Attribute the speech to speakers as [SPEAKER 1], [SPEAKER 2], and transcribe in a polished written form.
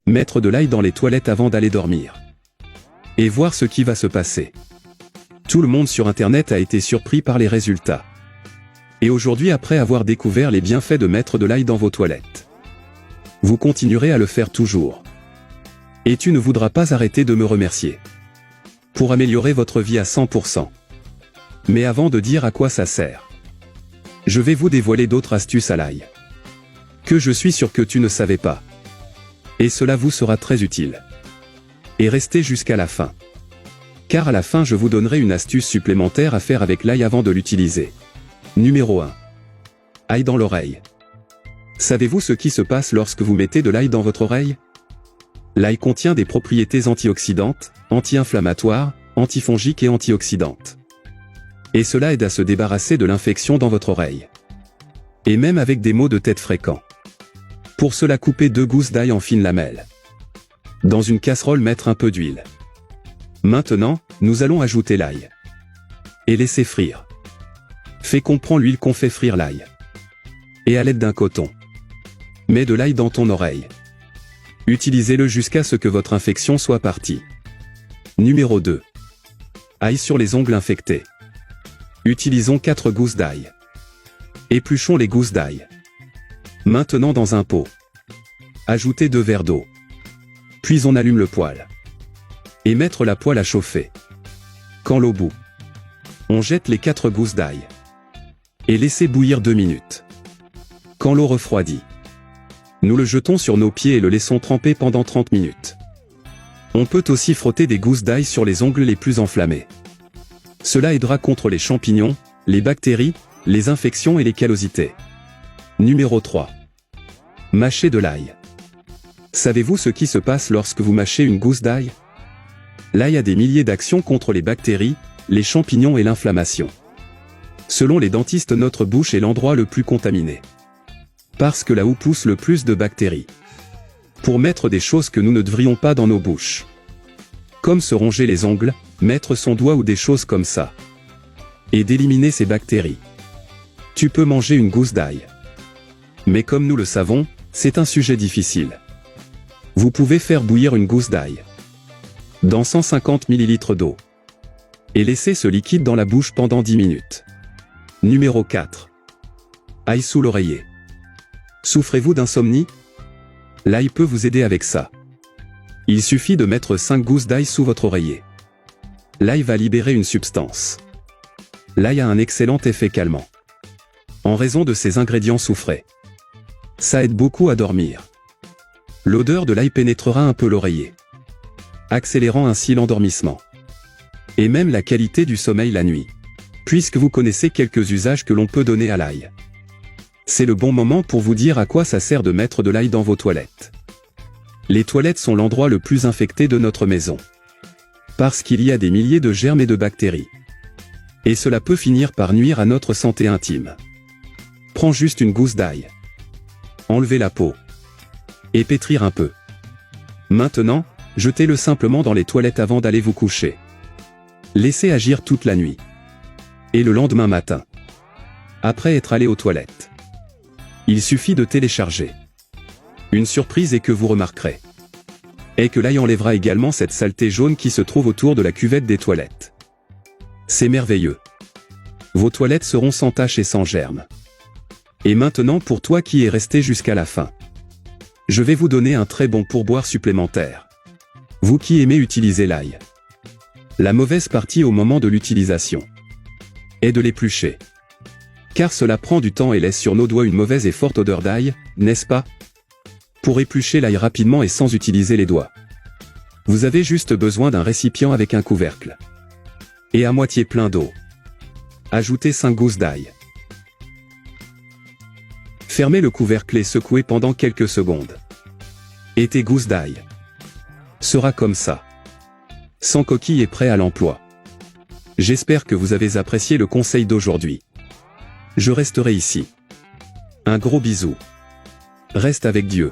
[SPEAKER 1] Mettre de l'ail dans les toilettes avant d'aller dormir. Et voir ce qui va se passer. Tout le monde sur Internet a été surpris par les résultats. Et aujourd'hui, après avoir découvert les bienfaits de mettre de l'ail dans vos toilettes, vous continuerez à le faire toujours. Et tu ne voudras pas arrêter de me remercier. Pour améliorer votre vie à 100%. Mais avant de dire à quoi ça sert, je vais vous dévoiler d'autres astuces à l'ail, que je suis sûr que tu ne savais pas. Et cela vous sera très utile. Et restez jusqu'à la fin. Car à la fin je vous donnerai une astuce supplémentaire à faire avec l'ail avant de l'utiliser. Numéro 1. Ail dans l'oreille. Savez-vous ce qui se passe lorsque vous mettez de l'ail dans votre oreille? L'ail contient des propriétés antioxydantes, anti-inflammatoires, antifongiques et antioxydantes. Et cela aide à se débarrasser de l'infection dans votre oreille. Et même avec des maux de tête fréquents. Pour cela, coupez 2 gousses d'ail en fines lamelles. Dans une casserole, mettre un peu d'huile. Maintenant, nous allons ajouter l'ail. Et laisser frire. Fais qu'on prend l'huile qu'on fait frire l'ail. Et à l'aide d'un coton. Mets de l'ail dans ton oreille. Utilisez-le jusqu'à ce que votre infection soit partie. Numéro 2. Ail sur les ongles infectés. Utilisons 4 gousses d'ail. Épluchons les gousses d'ail. Maintenant dans un pot. Ajoutez 2 verres d'eau. Puis on allume le poêle. Et mettre la poêle à chauffer. Quand l'eau bout, on jette les 4 gousses d'ail. Et laissez bouillir 2 minutes. Quand l'eau refroidit, nous le jetons sur nos pieds et le laissons tremper pendant 30 minutes. On peut aussi frotter des gousses d'ail sur les ongles les plus enflammés. Cela aidera contre les champignons, les bactéries, les infections et les callosités. Numéro 3. Mâcher de l'ail. Savez-vous ce qui se passe lorsque vous mâchez une gousse d'ail? L'ail a des milliers d'actions contre les bactéries, les champignons et l'inflammation. Selon les dentistes, notre bouche est l'endroit le plus contaminé. Parce que là où pousse le plus de bactéries. Pour mettre des choses que nous ne devrions pas dans nos bouches. Comme se ronger les ongles, mettre son doigt ou des choses comme ça. Et d'éliminer ces bactéries. Tu peux manger une gousse d'ail. Mais comme nous le savons, c'est un sujet difficile. Vous pouvez faire bouillir une gousse d'ail dans 150 ml d'eau. Et laisser ce liquide dans la bouche pendant 10 minutes. Numéro 4. Ail sous l'oreiller. Souffrez-vous d'insomnie? L'ail peut vous aider avec ça. Il suffit de mettre 5 gousses d'ail sous votre oreiller. L'ail va libérer une substance. L'ail a un excellent effet calmant. En raison de ses ingrédients soufrés. Ça aide beaucoup à dormir. L'odeur de l'ail pénétrera un peu l'oreiller, accélérant ainsi l'endormissement. Et même la qualité du sommeil la nuit. Puisque vous connaissez quelques usages que l'on peut donner à l'ail. C'est le bon moment pour vous dire à quoi ça sert de mettre de l'ail dans vos toilettes. Les toilettes sont l'endroit le plus infecté de notre maison. Parce qu'il y a des milliers de germes et de bactéries. Et cela peut finir par nuire à notre santé intime. Prends juste une gousse d'ail. Enlevez la peau. Et pétrir un peu. Maintenant, jetez-le simplement dans les toilettes avant d'aller vous coucher. Laissez agir toute la nuit. Et le lendemain matin. Après être allé aux toilettes. Il suffit de télécharger. Une surprise est que vous remarquerez. Et que l'ail enlèvera également cette saleté jaune qui se trouve autour de la cuvette des toilettes. C'est merveilleux. Vos toilettes seront sans tache et sans germes. Et maintenant pour toi qui es resté jusqu'à la fin. Je vais vous donner un très bon pourboire supplémentaire. Vous qui aimez utiliser l'ail. La mauvaise partie au moment de l'utilisation est de l'éplucher. Car cela prend du temps et laisse sur nos doigts une mauvaise et forte odeur d'ail, n'est-ce pas? Pour éplucher l'ail rapidement et sans utiliser les doigts, vous avez juste besoin d'un récipient avec un couvercle. Et à moitié plein d'eau. Ajoutez 5 gousses d'ail. Fermez le couvercle et secouez pendant quelques secondes. Et tes gousses d'ail sera comme ça. Sans coquille et prêt à l'emploi. J'espère que vous avez apprécié le conseil d'aujourd'hui. Je resterai ici. Un gros bisou. Reste avec Dieu.